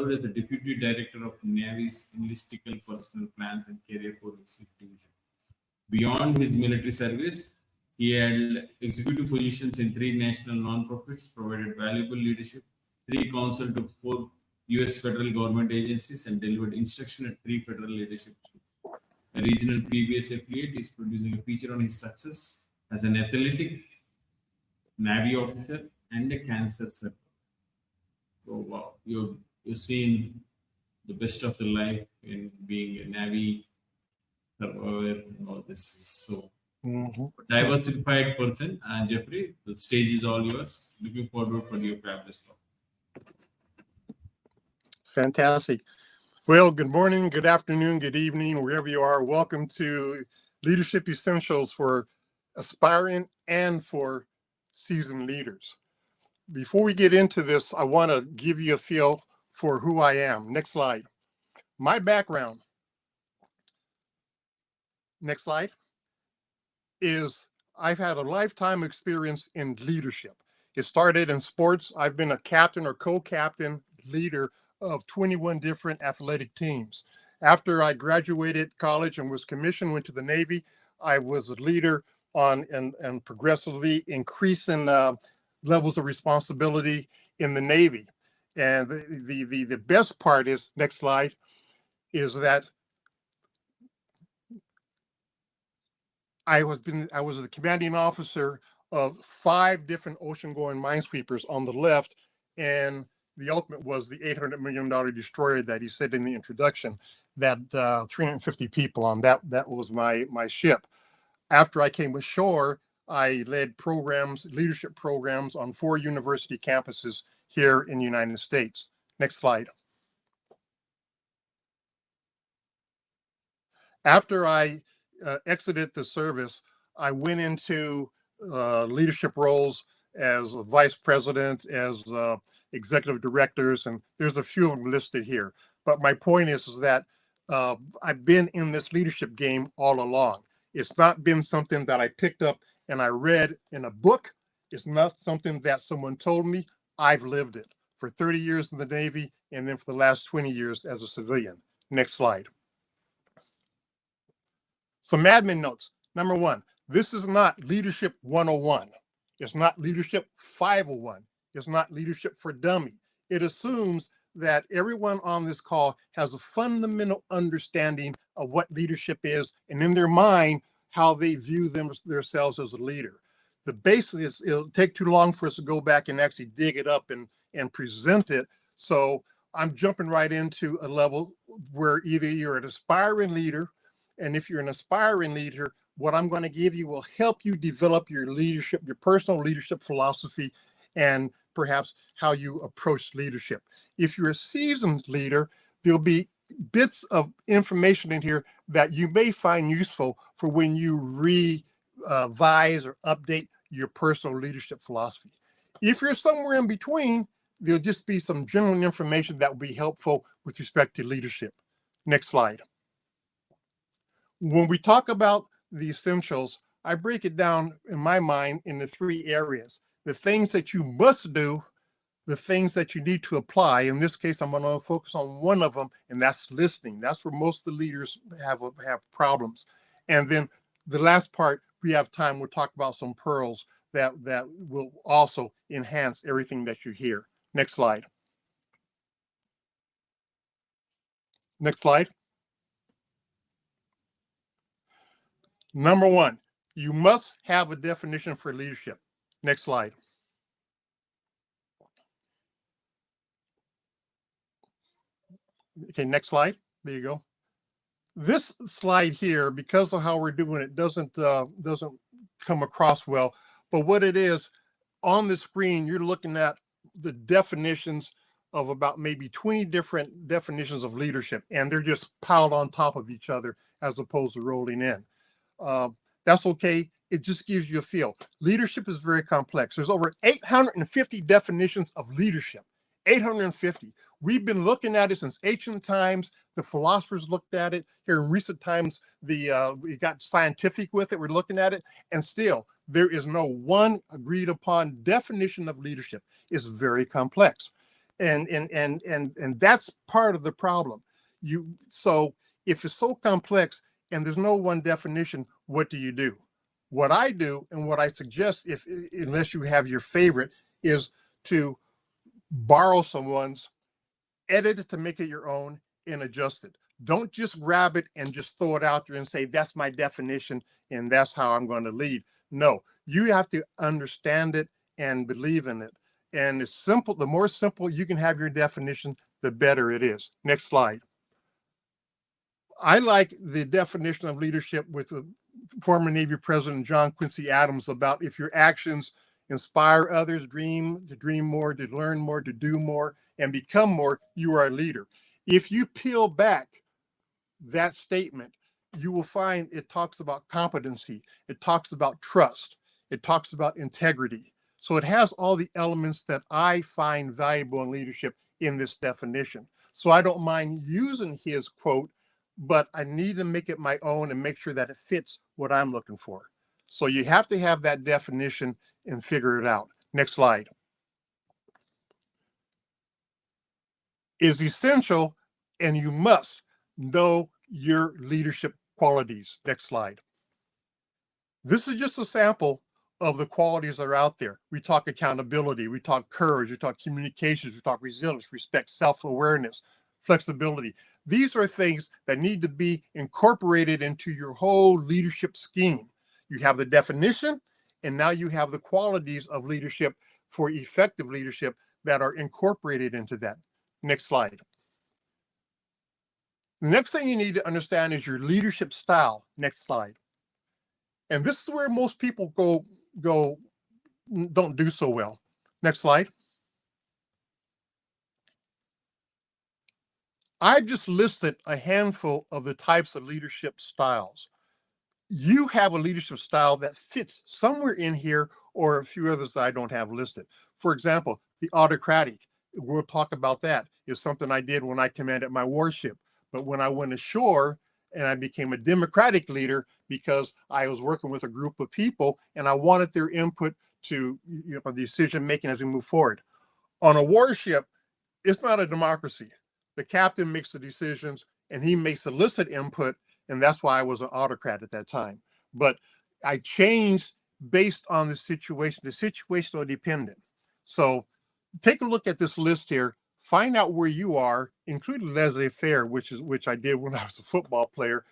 served as the Deputy Director of Navy's Enlistical Personnel Plans and Career Policy Division. Beyond his military service, he held executive positions in three national non-profits, provided valuable leadership, three counsel to four U.S. federal government agencies, and delivered instruction at three federal leadership schools. A regional PBS affiliate is producing a feature on his success as an athletic Navy officer and a cancer survivor. Oh wow, you've seen the best of the life in being a Navy survivor and all this. So diversified person, Jeffrey. The stage is all yours. Looking forward for your fabulous talk. Fantastic. Well, good morning, good afternoon, good evening, wherever you are. Welcome to Leadership Essentials for aspiring and for seasoned leaders. Before we get into this, I want to give you a feel for who I am. Next slide. My background, next slide, is I've had a lifetime experience in leadership. It started in sports. I've been a captain or co-captain leader of 21 different athletic teams. After I graduated college and was commissioned, went to the Navy, I was a leader on and progressively increasing levels of responsibility in the Navy. And the best part is, next slide, is that I was the commanding officer of 5 different ocean-going minesweepers on the left, and the ultimate was the $800 million destroyer that he said in the introduction, that 350 people on that was my ship. After I came ashore, I led leadership programs on 4 university campuses here in the United States. Next slide. After I exited the service, I went into leadership roles as a vice president, as executive directors, and there's a few of them listed here. But my point is that I've been in this leadership game all along. It's not been something that I picked up and I read in a book. It's not something that someone told me. I've lived it for 30 years in the Navy, and then for the last 20 years as a civilian. Next slide. Some admin notes. Number 1, this is not Leadership 101. It's not Leadership 501. It's not Leadership for Dummy. It assumes that everyone on this call has a fundamental understanding of what leadership is, and in their mind, how they view themselves as a leader. The basis is, it'll take too long for us to go back and actually dig it up and present it. So I'm jumping right into a level where either you're an aspiring leader, and if you're an aspiring leader, what I'm going to give you will help you develop your leadership, your personal leadership philosophy, and perhaps how you approach leadership. If you're a seasoned leader, there'll be bits of information in here that you may find useful for when you revise or update your personal leadership philosophy. If you're somewhere in between, there'll just be some general information that will be helpful with respect to leadership. Next slide. When we talk about the essentials, I break it down in my mind into 3 areas. The things that you must do, the things that you need to apply. In this case, I'm going to focus on one of them, and that's listening. That's where most of the leaders have problems. And then the last part, we have time, we'll talk about some pearls that will also enhance everything that you hear. Next slide. Next slide. Number 1, you must have a definition for leadership. Next slide. Okay, next slide. There you go. This slide here, because of how we're doing it, doesn't come across well. But what it is, on the screen, you're looking at the definitions of about maybe 20 different definitions of leadership, and they're just piled on top of each other as opposed to rolling in. That's okay. It just gives you a feel. Leadership is very complex. There's over 850 definitions of leadership. 850. We've been looking at it since ancient times. The philosophers looked at it. Here in recent times, we got scientific with it. We're looking at it, and still there is no one agreed upon definition of leadership. It's very complex. And that's part of the problem. So if it's so complex and there's no one definition, what do you do? What I do and what I suggest, if unless you have your favorite, is to borrow someone's, edit it to make it your own, and adjust it. Don't just grab it and just throw it out there and say, that's my definition and that's how I'm going to lead. No, you have to understand it and believe in it. And it's simple. The more simple you can have your definition, the better it is. Next slide. I like the definition of leadership with the former Navy President John Quincy Adams about if your actions inspire others, to dream more, to learn more, to do more, and become more, you are a leader. If you peel back that statement, you will find it talks about competency, it talks about trust, it talks about integrity. So it has all the elements that I find valuable in leadership in this definition. So I don't mind using his quote, but I need to make it my own and make sure that it fits what I'm looking for. So you have to have that definition and figure it out. Next slide. Is essential, and you must know your leadership qualities. Next slide. This is just a sample of the qualities that are out there. We talk accountability, we talk courage, we talk communications, we talk resilience, respect, self-awareness, flexibility. These are things that need to be incorporated into your whole leadership scheme. You have the definition, and now you have the qualities of leadership for effective leadership that are incorporated into that. Next slide. The next thing you need to understand is your leadership style. Next slide. And this is where most people don't do so well. Next slide. I just listed a handful of the types of leadership styles. You have a leadership style that fits somewhere in here, or a few others that I don't have listed. For example, the autocratic, we'll talk about that, is something I did when I commanded my warship. But when I went ashore and I became a democratic leader, because I was working with a group of people and I wanted their input to decision making as we move forward. On a warship, it's not a democracy. The captain makes the decisions and he may solicit input, and that's why I was an autocrat at that time. But I changed based on the situational dependent. So take a look at this list here, find out where you are, including laissez-faire, which I did when I was a football player,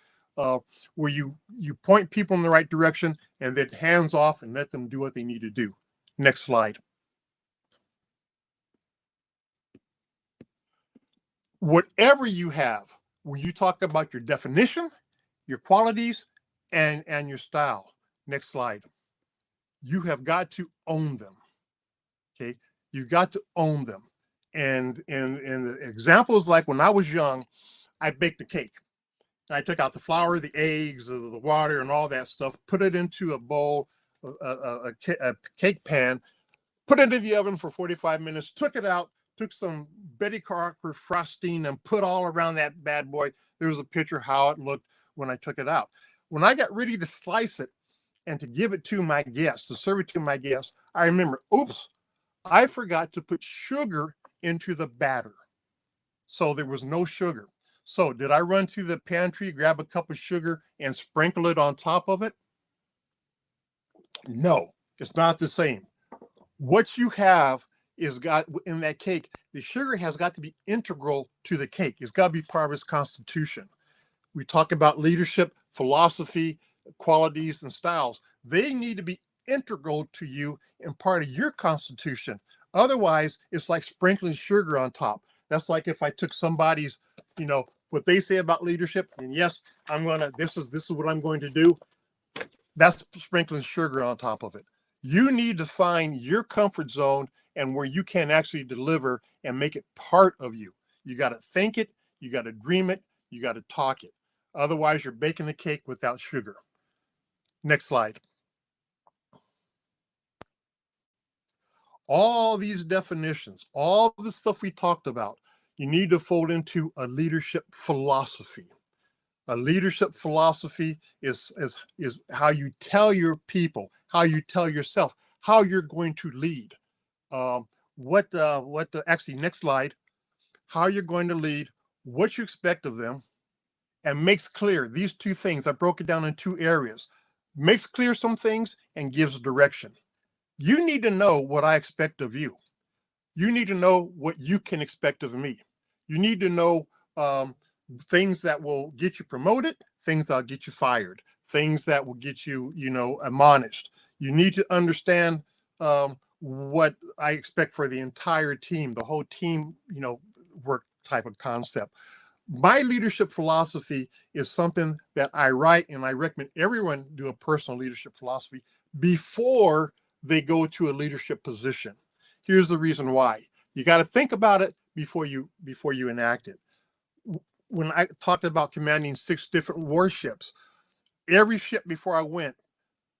where you point people in the right direction and then hands off and let them do what they need to do. Next slide. Whatever you have, when you talk about your definition, your qualities, and your style. Next slide. You have got to own them. Okay, you've got to own them. And the examples, like when I was young, I baked a cake. I took out the flour, the eggs, the water, and all that stuff, put it into a bowl, a cake pan, put it into the oven for 45 minutes, took it out, took some Betty Crocker frosting and put all around that bad boy. There was a picture how it looked when I took it out. When I got ready to slice it and to give it to my guests, to serve it to my guests, I remember, oops, I forgot to put sugar into the batter. So there was no sugar. So did I run to the pantry, grab a cup of sugar and sprinkle it on top of it? No, it's not the same. What you have is got in that cake, the sugar has got to be integral to the cake. It's got to be part of its constitution. We talk about leadership, philosophy, qualities, and styles. They need to be integral to you and part of your constitution. Otherwise, it's like sprinkling sugar on top. That's like if I took somebody's, what they say about leadership, and yes, this is what I'm going to do. That's sprinkling sugar on top of it. You need to find your comfort zone and where you can actually deliver and make it part of you. You got to think it, you got to dream it, you got to talk it. Otherwise, you're baking the cake without sugar. Next slide. All these definitions, all the stuff we talked about, you need to fold into a leadership philosophy. A leadership philosophy is how you tell your people, how you tell yourself, how you're going to lead. actually, next slide, how you're going to lead, what you expect of them, and makes clear these two things. I broke it down in two areas. Makes clear some things and gives direction. You need to know what I expect of you. You need to know what you can expect of me. You need to know things that will get you promoted, things that'll get you fired, things that will get you, admonished. You need to understand what I expect for the entire team, the whole team, work type of concept. My leadership philosophy is something that I write, and I recommend everyone do a personal leadership philosophy before they go to a leadership position. Here's the reason why. You got to think about it before you enact it. When I talked about commanding 6 different warships, every ship before I went,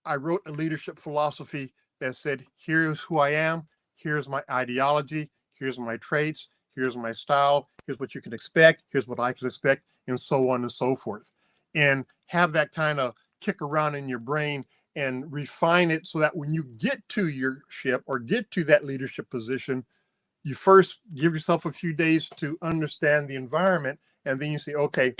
I wrote a leadership philosophy that said, here's who I am, here's my ideology, here's my traits, here's my style, here's what you can expect, here's what I can expect, and so on and so forth. And have that kind of kick around in your brain and refine it so that when you get to your ship or get to that leadership position, you first give yourself a few days to understand the environment, and then you say, okay,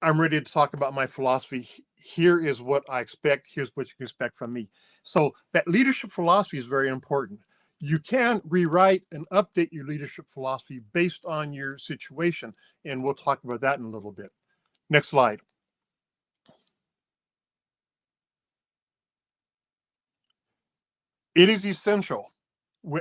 I'm ready to talk about my philosophy. Here is what I expect. Here's what you can expect from me. So that leadership philosophy is very important. You can rewrite and update your leadership philosophy based on your situation, and we'll talk about that in a little bit. Next slide. It is essential,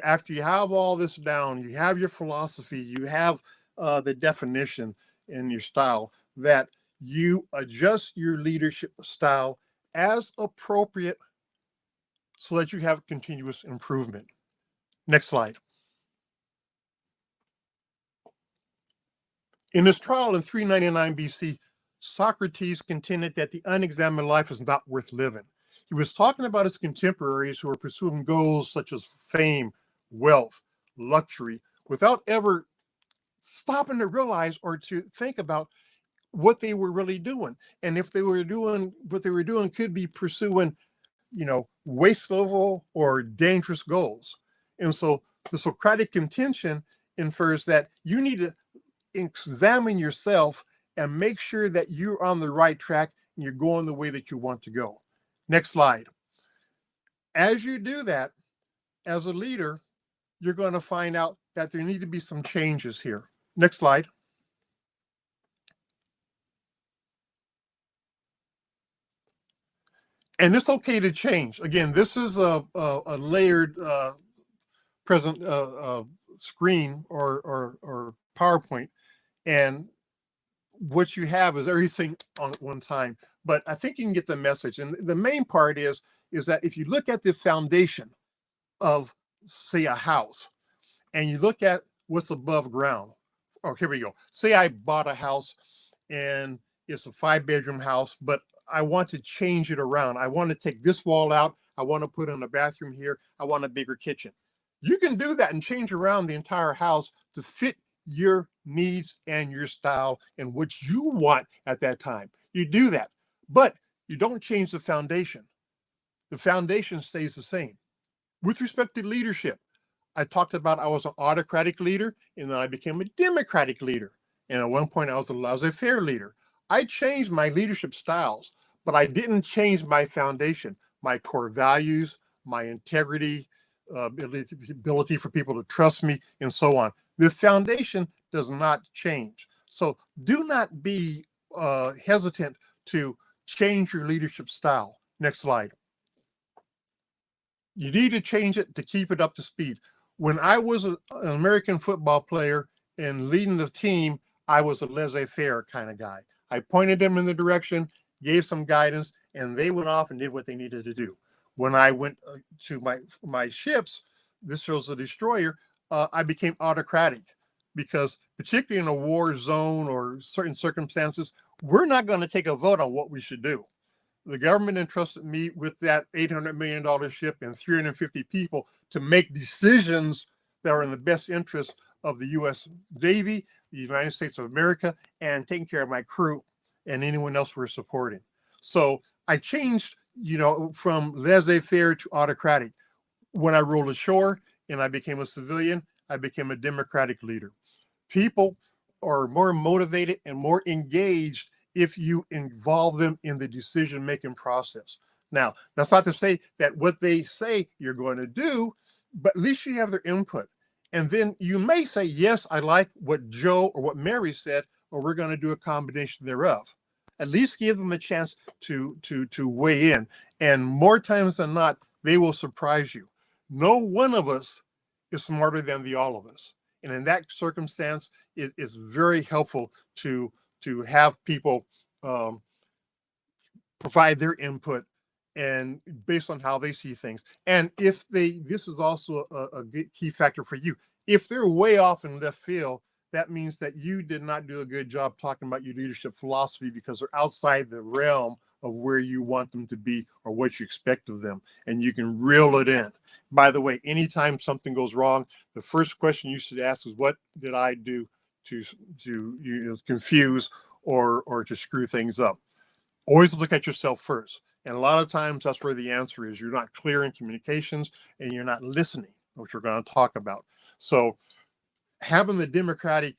after you have all this down, you have your philosophy, you have the definition and your style, that you adjust your leadership style as appropriate so that you have continuous improvement. Next slide. In his trial in 399 BC, Socrates contended that the unexamined life is not worth living. He was talking about his contemporaries who were pursuing goals such as fame, wealth, luxury, without ever stopping to realize or to think about what they were really doing. And if they were doing what they were doing, could be pursuing, wasteful or dangerous goals. And so the Socratic contention infers that you need to examine yourself and make sure that you're on the right track and you're going the way that you want to go. Next slide. As you do that, as a leader, you're going to find out that there need to be some changes here. Next slide. And it's okay to change. Again, this is a layered present screen or PowerPoint, and what you have is everything on at one time. But I think you can get the message. And the main part is that if you look at the foundation of, say, a house, and you look at what's above ground. Oh, here we go. Say I bought a house and it's a 5-bedroom house, but I want to change it around. I want to take this wall out. I want to put in a bathroom here. I want a bigger kitchen. You can do that and change around the entire house to fit your needs and your style and what you want at that time. You do that, but you don't change the foundation. The foundation stays the same. With respect to leadership, I talked about I was an autocratic leader, and then I became a democratic leader. And at one point, I was a laissez-faire leader. I changed my leadership styles, but I didn't change my foundation, my core values, my integrity, ability for people to trust me, and so on. The foundation does not change. So do not be hesitant to change your leadership style. Next slide. You need to change it to keep it up to speed. When I was an American football player and leading the team, I was a laissez-faire kind of guy. I pointed them in the direction, gave some guidance, and they went off and did what they needed to do. When I went to my ships, this was a destroyer, I became autocratic, because particularly in a war zone or certain circumstances, we're not going to take a vote on what we should do. The government entrusted me with that $800 million ship and 350 people to make decisions that are in the best interest of the U.S. Navy, the United States of America, and taking care of my crew and anyone else we're supporting. So I changed, from laissez-faire to autocratic. When I rolled ashore, and I became a civilian, I became a democratic leader. People are more motivated and more engaged if you involve them in the decision-making process. Now, that's not to say that what they say you're going to do, but at least you have their input. And then you may say, yes, I like what Joe or what Mary said, or we're going to do a combination thereof. At least give them a chance to weigh in. And more times than not, they will surprise you. No one of us is smarter than the all of us. And in that circumstance, it is very helpful to have people provide their input and based on how they see things. And if this is also a key factor for you. If they're way off in left field, that means that you did not do a good job talking about your leadership philosophy because they're outside the realm of where you want them to be or what you expect of them. And you can reel it in. By the way, anytime something goes wrong, the first question you should ask is, what did I do to confuse or to screw things up? Always look at yourself first. And a lot of times that's where the answer is. You're not clear in communications and you're not listening, which we're going to talk about. So having the democratic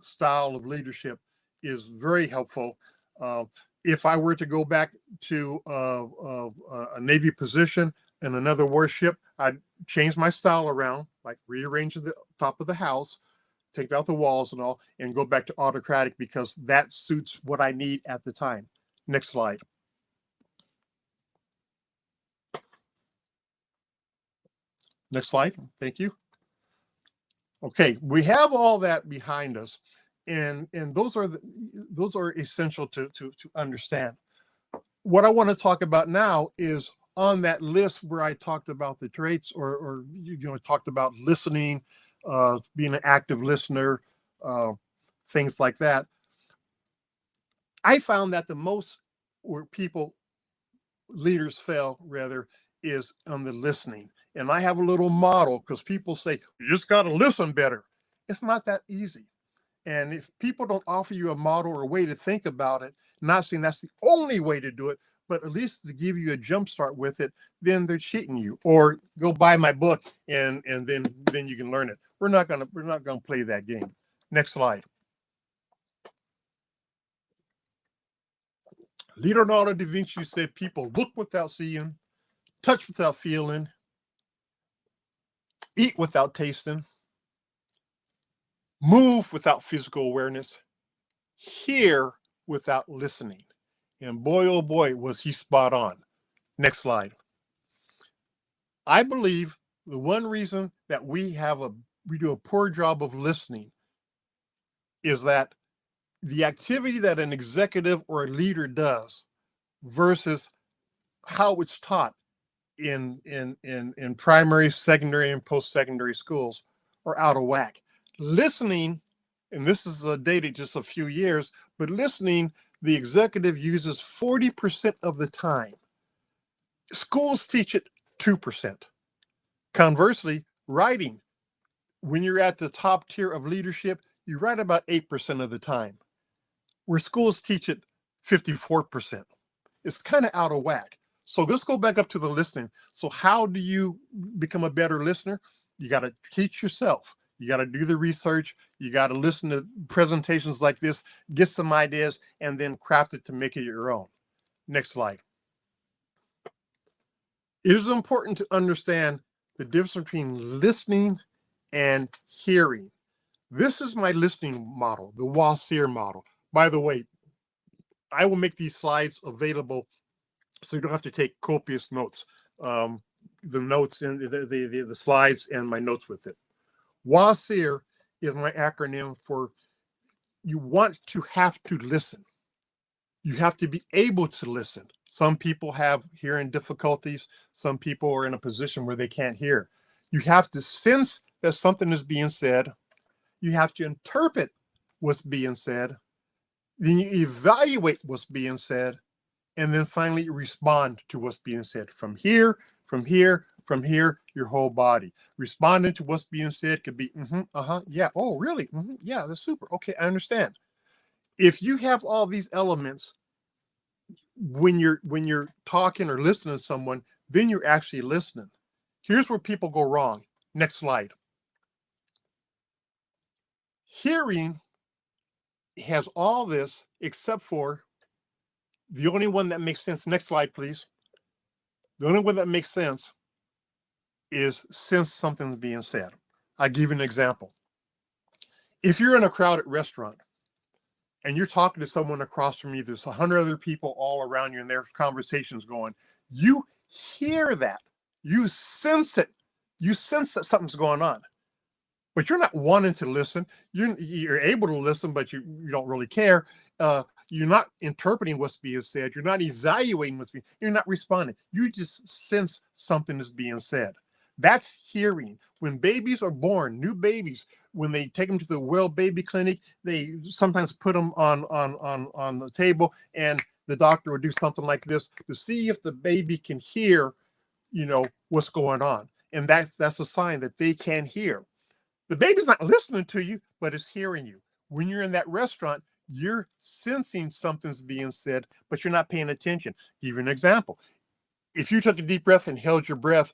style of leadership is very helpful. If I were to go back to a Navy position in another warship, I'd change my style around, like rearrange the top of the house, take out the walls and all, and go back to autocratic because that suits what I need at the time. Next slide. Next slide. Thank you. Okay, we have all that behind us, and those are essential to understand. What I want to talk about now is on that list where I talked about the traits, or talked about listening, being an active listener, things like that. I found that the most where leaders fail rather is on the listening. And I have a little model because people say, you just got to listen better. It's not that easy. And if people don't offer you a model or a way to think about it, not saying that's the only way to do it, but at least to give you a jump start with it, then they're cheating you. Or go buy my book and then you can learn it. We're not gonna play that game. Next slide. Leonardo da Vinci said people look without seeing, touch without feeling, eat without tasting, move without physical awareness, hear without listening. And boy, oh boy, was he spot on. Next slide. I believe the one reason that we do a poor job of listening is that the activity that an executive or a leader does versus how it's taught in primary, secondary, and post-secondary schools are out of whack. Listening, and this is dated just a few years, but listening, the executive uses 40% of the time. Schools teach it 2%. Conversely, writing, when you're at the top tier of leadership, you write about 8% of the time, where schools teach it 54%. It's kind of out of whack. So let's go back up to the listening. So how do you become a better listener? You got to teach yourself. You got to do the research. You got to listen to presentations like this, get some ideas, and then craft it to make it your own. Next slide. It is important to understand the difference between listening and hearing. This is my listening model, the Wasir model. By the way, I will make these slides available so you don't have to take copious notes. The notes and the slides and my notes with it. WASIR is my acronym for you have to listen. You have to be able to listen. Some people have hearing difficulties. Some people are in a position where they can't hear. You have to sense that something is being said. You have to interpret what's being said. Then you evaluate what's being said. And then finally respond to what's being said from here, your whole body. Responding to what's being said could be, yeah, oh, really? Yeah, that's super. Okay, I understand. If you have all these elements, when you're talking or listening to someone, then you're actually listening. Here's where people go wrong. Next slide. Hearing has all this except for the only one that makes sense. Next slide, please. The only one that makes sense is sense something's being said. I'll give you an example. If you're in a crowded restaurant and you're talking to someone across from you, there's 100 other people all around you and there's conversations going, you hear that. You sense it. You sense that something's going on. But you're not wanting to listen. You're able to listen, but you don't really care. You're not interpreting what's being said. You're not evaluating what's being. You're not responding. You just sense something is being said. That's hearing. When babies are born, new babies, when they take them to the Well Baby Clinic, they sometimes put them on the table, and the doctor will do something like this to see if the baby can hear, what's going on, and that's a sign that they can hear. The baby's not listening to you, but it's hearing you. When you're in that restaurant, you're sensing something's being said, but you're not paying attention. Give you an example. If you took a deep breath and held your breath,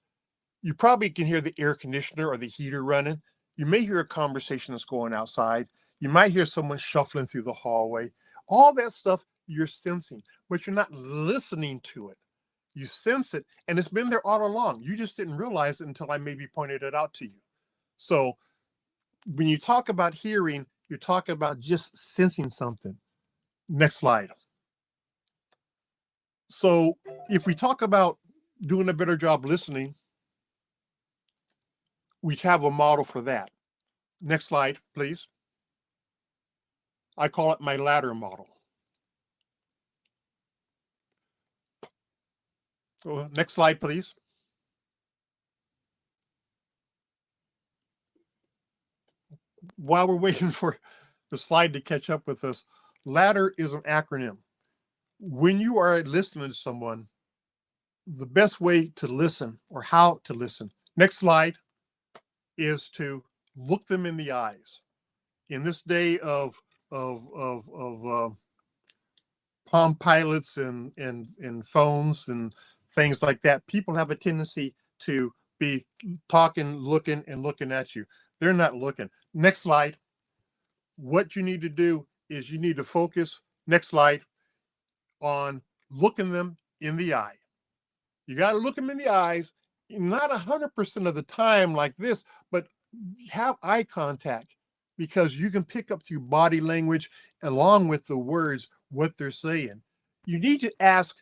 you probably can hear the air conditioner or the heater running. You may hear a conversation that's going outside. You might hear someone shuffling through the hallway. All that stuff you're sensing, but you're not listening to it. You sense it, and it's been there all along. You just didn't realize it until I maybe pointed it out to you. So when you talk about hearing, you're talking about just sensing something. Next slide. So if we talk about doing a better job listening, we have a model for that. Next slide, please. I call it my ladder model. So next slide, please. While we're waiting for the slide to catch up with us, ladder is an acronym. When you are listening to someone, the best way to listen or how to listen, next slide, is to look them in the eyes. In this day of Palm Pilots and phones and things like that, people have a tendency to be talking, looking at you. They're not looking. Next slide. What you need to do is you need to focus, next slide, on looking them in the eye. You got to look them in the eyes, not 100% of the time like this, but have eye contact, because you can pick up through body language along with the words what they're saying. You need to ask,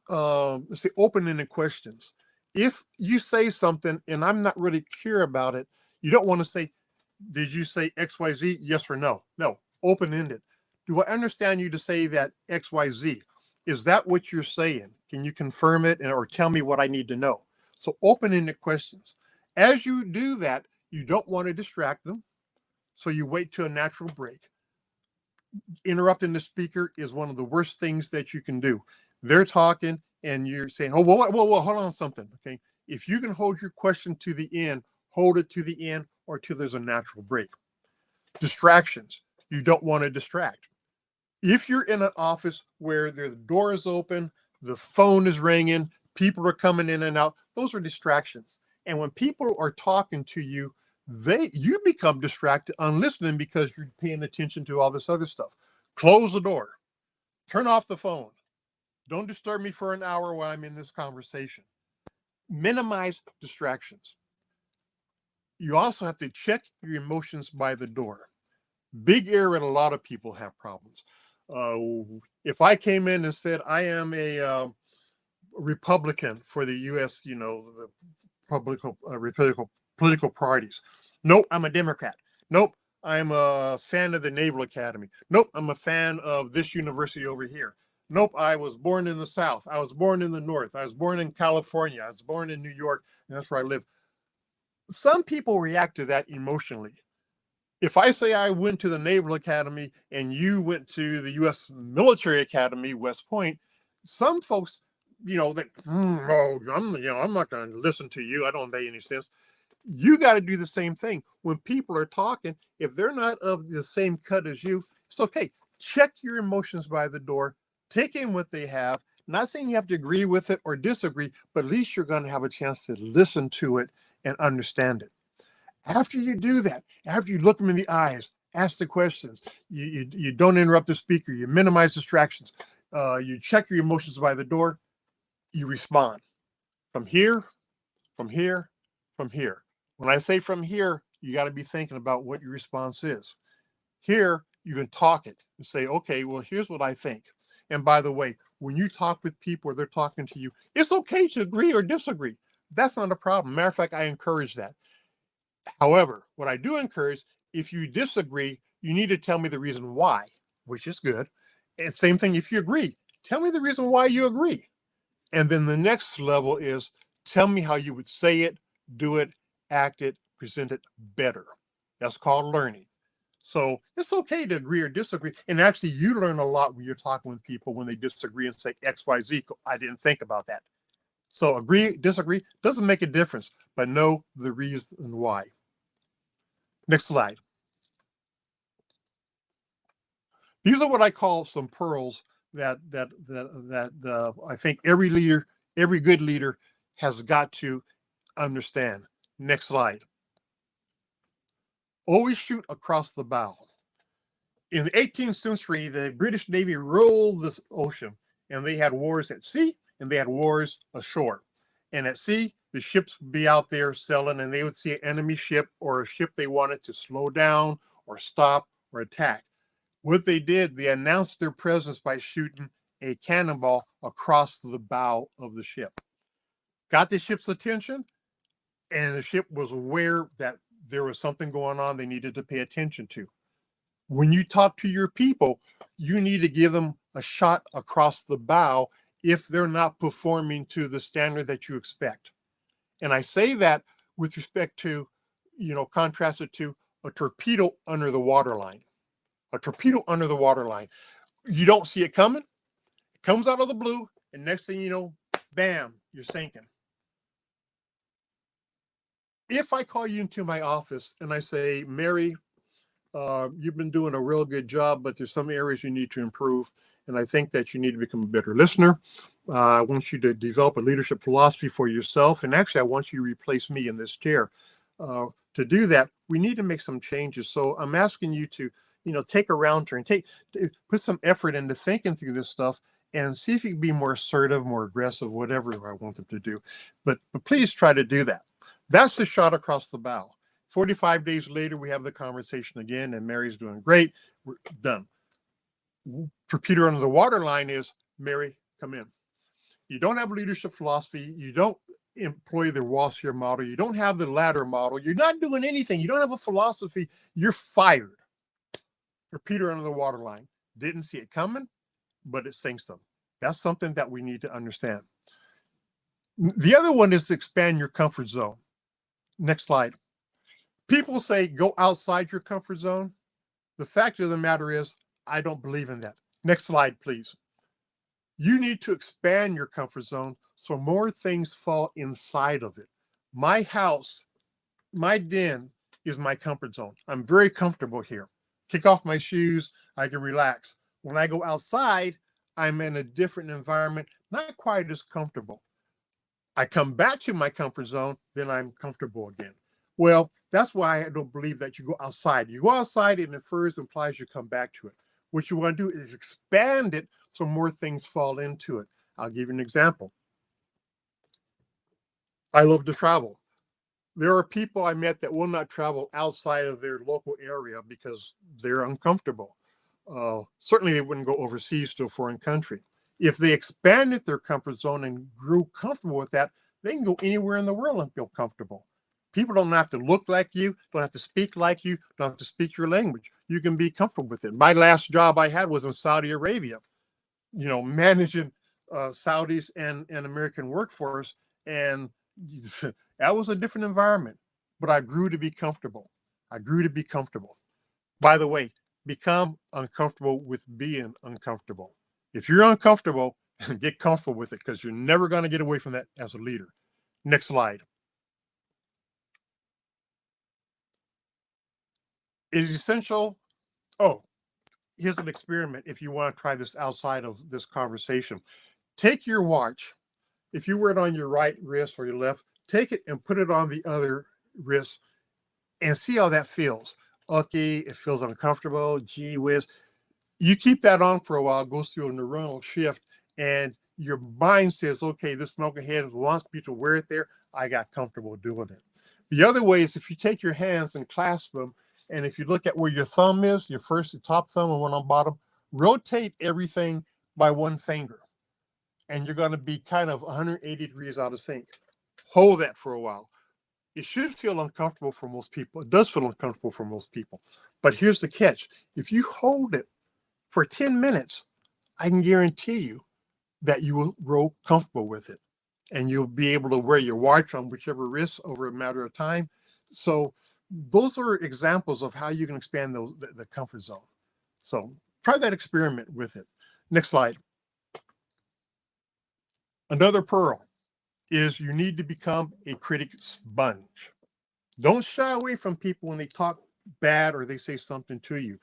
let's say, open-ended questions. If you say something and I'm not really clear about it, you don't want to say, did you say XYZ? Yes or no? No, open-ended. Do I understand you to say that XYZ? Is that what you're saying? Can you confirm it or tell me what I need to know? So open-ended questions. As you do that, you don't want to distract them. So you wait to a natural break. Interrupting the speaker is one of the worst things that you can do. They're talking and you're saying, oh, whoa, hold on something. Okay. If you can hold your question to the end, hold it to the end or till there's a natural break. Distractions. You don't want to distract. If you're in an office where the door is open, the phone is ringing, people are coming in and out, those are distractions. And when people are talking to you, you become distracted on listening because you're paying attention to all this other stuff. Close the door. Turn off the phone. Don't disturb me for an hour while I'm in this conversation. Minimize distractions. You also have to check your emotions by the door. Big area, and a lot of people have problems. If I came in and said, I am a Republican for the U.S., the political parties. Nope, I'm a Democrat. Nope, I'm a fan of the Naval Academy. Nope, I'm a fan of this university over here. Nope, I was born in the South. I was born in the North. I was born in California. I was born in New York, and that's where I live. Some people react to that emotionally. If I say I went to the Naval Academy and you went to the U.S. Military Academy, West Point, some folks, I'm not going to listen to you. I don't make any sense. You got to do the same thing. When people are talking, if they're not of the same cut as you, it's okay. Check your emotions by the door. Take in what they have. Not saying you have to agree with it or disagree, but at least you're going to have a chance to listen to it and understand it. After you do that, after you look them in the eyes, ask the questions, you don't interrupt the speaker, you minimize distractions, you check your emotions by the door, you respond from here, from here, from here. When I say from here, you got to be thinking about what your response is. Here, you can talk it and say, okay, well, here's what I think. And by the way, when you talk with people or they're talking to you, it's okay to agree or disagree. That's not a problem. Matter of fact, I encourage that. However, what I do encourage, if you disagree, you need to tell me the reason why, which is good. And same thing if you agree, tell me the reason why you agree. And then the next level is tell me how you would say it, do it, act it, present it better. That's called learning. So it's okay to agree or disagree. And actually, you learn a lot when you're talking with people when they disagree and say X, Y, Z. I didn't think about that. So agree, disagree, doesn't make a difference, but know the reason why. Next slide. These are what I call some pearls that I think every leader, every good leader has got to understand. Next slide. Always shoot across the bow. In the 18th century, the British Navy ruled this ocean, and they had wars at sea and they had wars ashore. And at sea, the ships would be out there sailing, and they would see an enemy ship or a ship they wanted to slow down or stop or attack. What they did, they announced their presence by shooting a cannonball across the bow of the ship. Got the ship's attention, and the ship was aware that there was something going on they needed to pay attention to. When you talk to your people, you need to give them a shot across the bow if they're not performing to the standard that you expect. And I say that with respect to, contrast it to a torpedo under the waterline. A torpedo under the waterline. You don't see it coming. It comes out of the blue, and next thing you know, bam, you're sinking. If I call you into my office and I say, Mary, you've been doing a real good job, but there's some areas you need to improve. And I think that you need to become a better listener. I want you to develop a leadership philosophy for yourself. And actually, I want you to replace me in this chair. To do that, we need to make some changes. So I'm asking you to, take a round turn, put some effort into thinking through this stuff and see if you can be more assertive, more aggressive, whatever I want them to do. But please try to do that. That's the shot across the bow. 45 days later, we have the conversation again, and Mary's doing great. We're done. Torpedo under the waterline is, Mary, come in. You don't have leadership philosophy. You don't employ the Wassier model. You don't have the ladder model. You're not doing anything. You don't have a philosophy. You're fired. Torpedo under the waterline. Didn't see it coming, but it sinks them. That's something that we need to understand. The other one is to expand your comfort zone. Next slide. People say go outside your comfort zone. The fact of the matter is, I don't believe in that. Next slide, please. You need to expand your comfort zone so more things fall inside of it. My house, my den is my comfort zone. I'm very comfortable here. Kick off my shoes, I can relax. When I go outside, I'm in a different environment, not quite as comfortable. I come back to my comfort zone, then I'm comfortable again. Well, that's why I don't believe that you go outside. You go outside, it infers, implies you come back to it. What you want to do is expand it so more things fall into it. I'll give you an example. I love to travel. There are people I met that will not travel outside of their local area because they're uncomfortable. Certainly, they wouldn't go overseas to a foreign country. If they expanded their comfort zone and grew comfortable with that, they can go anywhere in the world and feel comfortable. People don't have to look like you, don't have to speak like you, don't have to speak your language. You can be comfortable with it. My last job I had was in Saudi Arabia, managing Saudis and American workforce. And that was a different environment, but I grew to be comfortable. By the way, become uncomfortable with being uncomfortable. If you're uncomfortable, get comfortable with it because you're never going to get away from that as a leader. Next slide. It is essential. Oh, here's an experiment if you want to try this outside of this conversation. Take your watch. If you wear it on your right wrist or your left, take it and put it on the other wrist and see how that feels. Okay, it feels uncomfortable. Gee whiz. You keep that on for a while, goes through a neuronal shift, and your mind says, okay, this knucklehead wants me to wear it there. I got comfortable doing it. The other way is if you take your hands and clasp them, and if you look at where your thumb is, your top thumb and one on bottom, rotate everything by one finger. And you're going to be kind of 180 degrees out of sync. Hold that for a while. It should feel uncomfortable for most people. It does feel uncomfortable for most people. But here's the catch. If you hold it for 10 minutes, I can guarantee you that you will grow comfortable with it. And you'll be able to wear your watch on whichever wrist over a matter of time. So those are examples of how you can expand the comfort zone. So try that experiment with it. Next slide. Another pearl is you need to become a critic sponge. Don't shy away from people when they talk bad or they say something to you.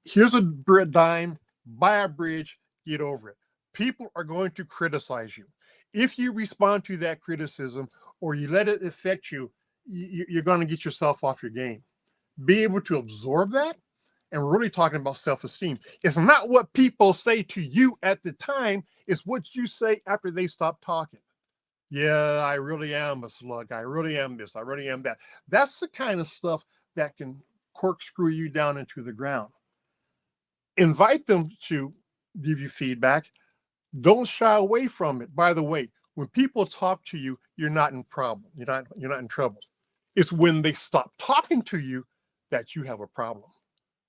Here's a dime, buy a bridge, get over it. People are going to criticize you. If you respond to that criticism or you let it affect you, you're going to get yourself off your game. Be able to absorb that. And we're really talking about self-esteem. It's not what people say to you at the time. It's what you say after they stop talking. Yeah, I really am a slug. I really am this. I really am that. That's the kind of stuff that can corkscrew you down into the ground. Invite them to give you feedback. Don't shy away from it. By the way, when people talk to you, you're not in problem. You're not in trouble. It's when they stop talking to you that you have a problem.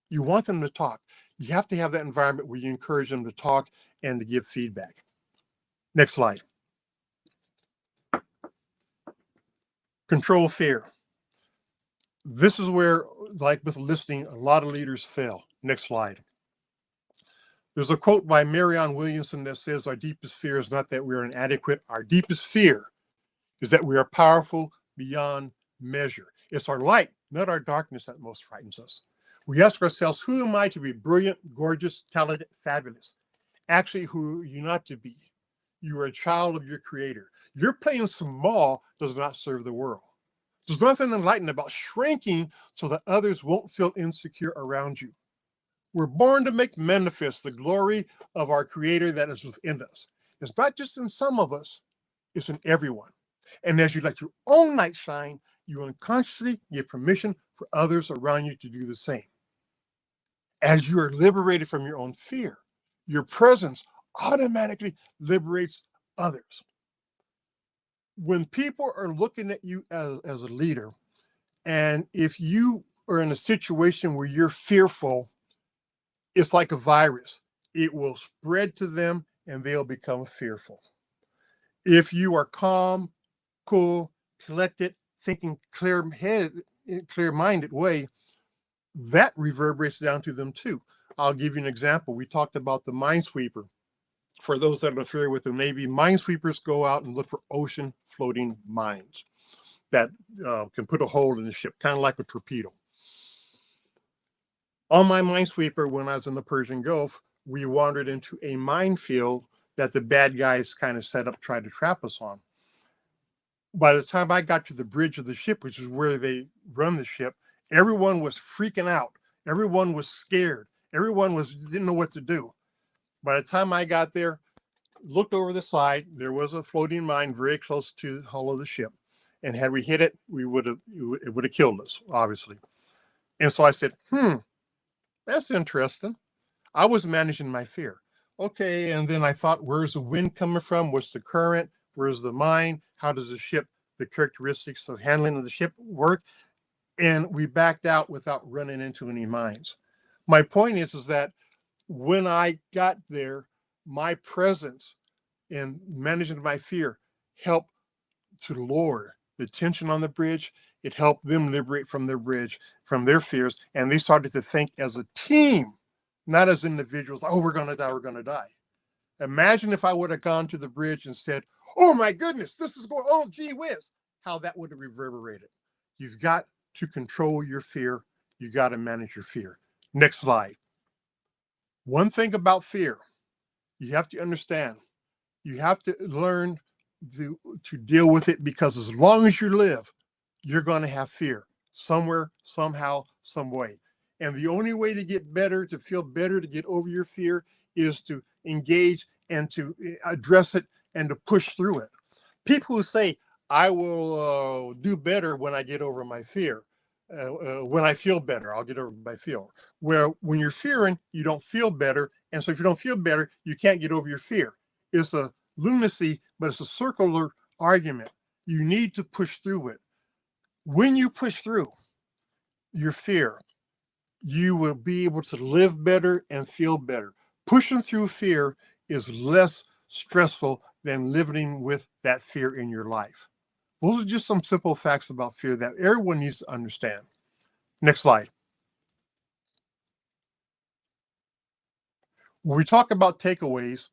You want them to talk. You have to have that environment where you encourage them to talk and to give feedback. Next slide. Control fear. This is where, like with listening, a lot of leaders fail. Next slide. There's a quote by Marianne Williamson that says, our deepest fear is not that we are inadequate. Our deepest fear is that we are powerful beyond measure. It's our light, not our darkness, that most frightens us. We ask ourselves, who am I to be brilliant, gorgeous, talented, fabulous? Actually, who are you not to be? You are a child of your creator. Your playing small does not serve the world. There's nothing enlightened about shrinking so that others won't feel insecure around you. We're born to make manifest the glory of our creator that is within us. It's not just in some of us, it's in everyone. And as you let your own light shine, you unconsciously give permission for others around you to do the same. As you are liberated from your own fear, your presence automatically liberates others. When people are looking at you as a leader, and if you are in a situation where you're fearful, it's like a virus. It will spread to them and they'll become fearful. If you are calm, cool, collected, thinking clear-headed, clear-minded way, that reverberates down to them too. I'll give you an example. We talked about the minesweeper. For those that are familiar with the Navy, minesweepers go out and look for ocean floating mines that can put a hole in the ship, kind of like a torpedo. On my minesweeper, when I was in the Persian Gulf, we wandered into a minefield that the bad guys kind of set up, tried to trap us on. By the time I got to the bridge of the ship, which is where they run the ship, everyone was freaking out. Everyone was scared. Everyone didn't know what to do. By the time I got there, looked over the side, there was a floating mine very close to the hull of the ship. And had we hit it, it would have killed us, obviously. And so I said, that's interesting. I was managing my fear. Okay, and then I thought, where's the wind coming from? What's the current? Where's the mine? How does the characteristics of handling of the ship work? And we backed out without running into any mines. My point is that when I got there, my presence in managing my fear helped to lower the tension on the bridge. It helped them liberate from their bridge, from their fears, and they started to think as a team, not as individuals. Oh, we're going to die, we're going to die. Imagine if I would have gone to the bridge and said, oh my goodness, this is going, oh gee whiz, how that would have reverberated. You've got to control your fear. You got to manage your fear. Next slide. One thing about fear, you have to understand, you have to learn to deal with it, because as long as you live, you're going to have fear. somewhere, somehow, some way. And the only way to get better, to feel better, to get over your fear is to engage and to address it and to push through it. People who say, I will do better when I get over my fear. When I feel better, I'll get over my fear. Where when you're fearing, you don't feel better. And so if you don't feel better, you can't get over your fear. It's a lunacy, but it's a circular argument. You need to push through it. When you push through your fear, you will be able to live better and feel better. Pushing through fear is less stressful than living with that fear in your life. Those are just some simple facts about fear that everyone needs to understand. Next slide. When we talk about takeaways,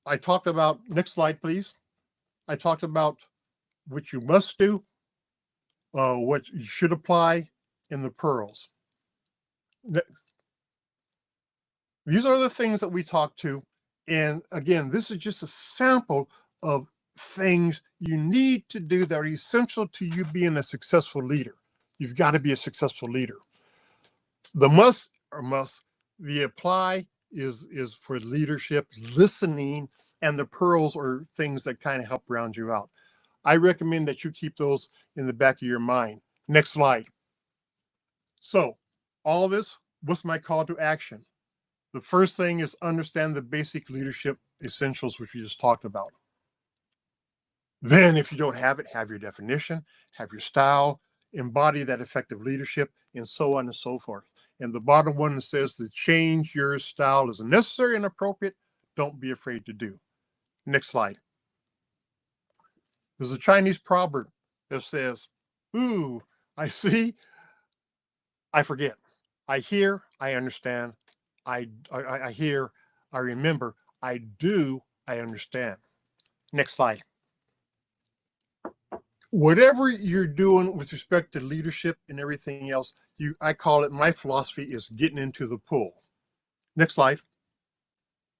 I talked about, next slide, please. I talked about what you must do, what you should apply, in the pearls. These are the things that we talked to. And again, this is just a sample of things you need to do that are essential to you being a successful leader. You've got to be a successful leader. The must, the apply is for leadership, listening, and the pearls are things that kind of help round you out. I recommend that you keep those in the back of your mind. Next slide. So all this, what's my call to action? The first thing is understand the basic leadership essentials, which we just talked about. Then if you don't have it, have your definition, have your style, embody that effective leadership, and so on and so forth. And the bottom one says that change your style is necessary and appropriate. Don't be afraid to do. Next slide. There's a Chinese proverb that says, ooh, I see, I forget. I hear, I understand. I hear, I remember. I do, I understand. Next slide. Whatever you're doing with respect to leadership and everything else, I call it, my philosophy is getting into the pool. Next slide.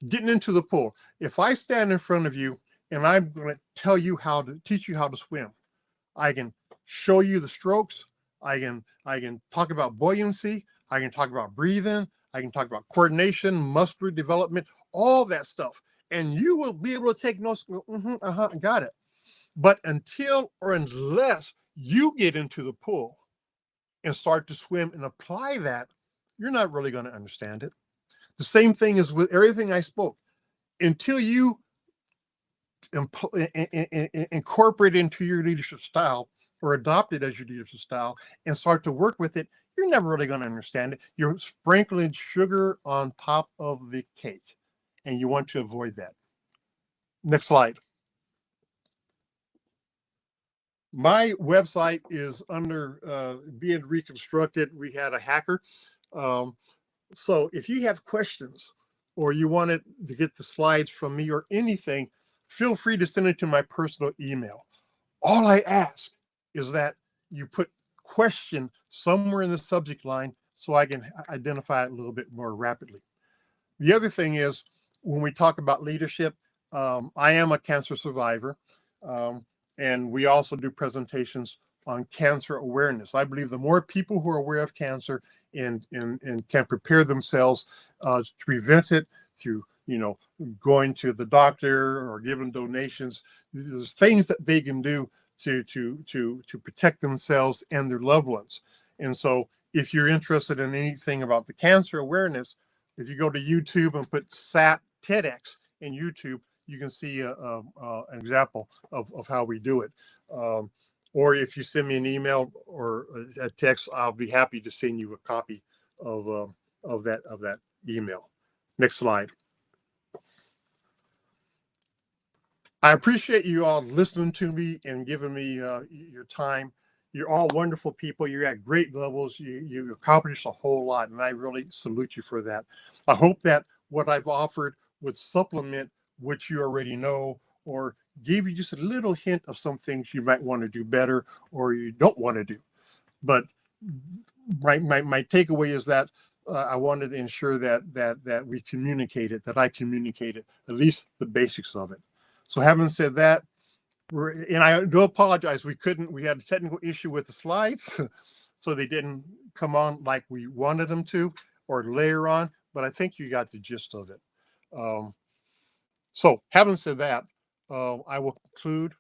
Getting into the pool. If I stand in front of you and I'm going to teach you how to swim, I can show you the strokes. I can talk about buoyancy. I can talk about breathing. I can talk about coordination, muscular development, all that stuff. And you will be able to take notes. Got it. But until or unless you get into the pool and start to swim and apply that, you're not really going to understand it. The same thing is with everything I spoke. Until you incorporate into your leadership style or adopt it as your leadership style and start to work with it, you're never really going to understand it. You're sprinkling sugar on top of the cake, and you want to avoid that. Next slide. My website is under being reconstructed. We had a hacker. So if you have questions or you wanted to get the slides from me or anything, feel free to send it to my personal email. All I ask is that you put question somewhere in the subject line so I can identify it a little bit more rapidly. The other thing is, when we talk about leadership, I am a cancer survivor. And we also do presentations on cancer awareness. I believe the more people who are aware of cancer and can prepare themselves to prevent it through, going to the doctor or giving donations, there's things that they can do to protect themselves and their loved ones. And so if you're interested in anything about the cancer awareness, if you go to YouTube and put Sapp TEDx in YouTube, you can see an example of how we do it. Or if you send me an email or a text, I'll be happy to send you a copy of that email. Next slide. I appreciate you all listening to me and giving me your time. You're all wonderful people. You're at great levels. You accomplished a whole lot, and I really salute you for that. I hope that what I've offered would supplement what you already know, or give you just a little hint of some things you might want to do better or you don't want to do. But my takeaway is that I wanted to ensure that we communicated, that I communicated at least the basics of it. So having said that, And I do apologize. We had a technical issue with the slides, so they didn't come on like we wanted them to, or later on, but I think you got the gist of it. So having said that, I will conclude.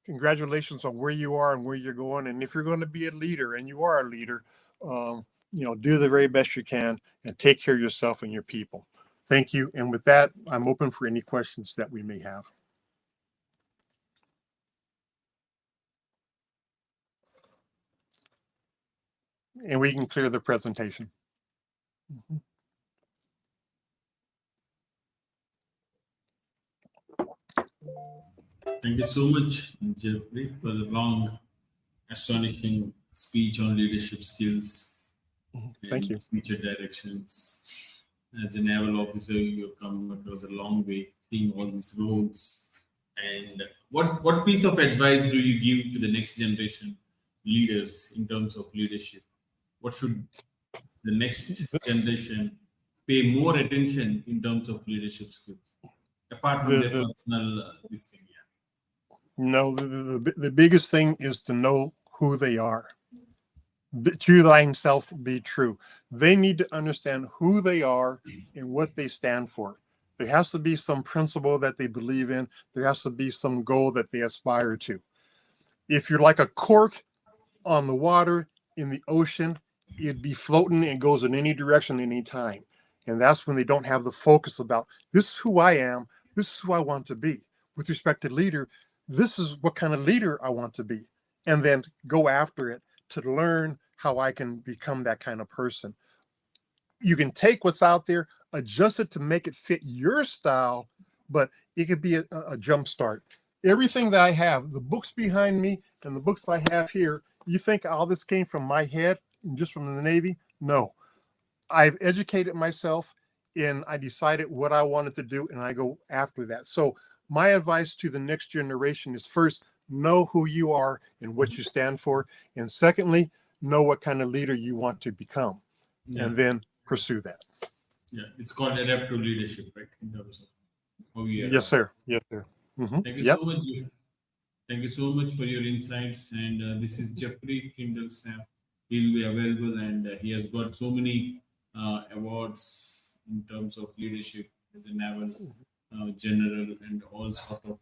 Congratulations on where you are and where you're going. And if you're going to be a leader, and you are a leader, do the very best you can and take care of yourself and your people. Thank you. And with that, I'm open for any questions that we may have. And we can clear the presentation. Mm-hmm. Thank you so much, Jeffrey, for the long, astonishing speech on leadership skills Thank and you. future directions. As a naval officer, you've come across a long way, seeing all these roles. And what piece of advice do you give to the next generation leaders in terms of leadership? What should the next generation pay more attention in terms of leadership skills, apart from their personal this thing? Yeah. No, the biggest thing is to know who they are. To thyself be true. They need to understand who they are and what they stand for. There has to be some principle that they believe in. There has to be some goal that they aspire to. If you're like a cork on the water in the ocean, it'd be floating and goes in any direction, anytime. And that's when they don't have the focus about, this is who I am. This is who I want to be. With respect to leader, this is what kind of leader I want to be. And then go after it to learn how I can become that kind of person. You can take what's out there, adjust it to make it fit your style, but it could be a jump start. Everything that I have, the books behind me and the books I have here, you think all this came from my head and just from the Navy? No. I've educated myself and I decided what I wanted to do and I go after that. So my advice to the next generation is, first, know who you are and what you stand for. And secondly, know what kind of leader you want to become, and then pursue that. Yeah, it's called adaptive leadership, right? In terms of how we Yes, sir. Yes, sir. Mm-hmm. Thank you Yep. so much. Thank you so much for your insights. And this is Jeffrey Kendall Sapp. He'll be available, and he has got so many awards in terms of leadership as a naval general and all sort of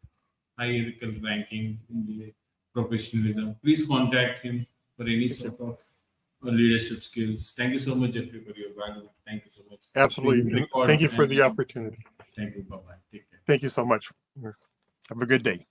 hierarchical ranking in the professionalism. Please contact him for any sort of leadership skills. Thank you so much, Jeffrey, for your value. Thank you so much. Absolutely. Thank you for the opportunity. Thank you. Bye bye. Take care. Thank you so much. Have a good day.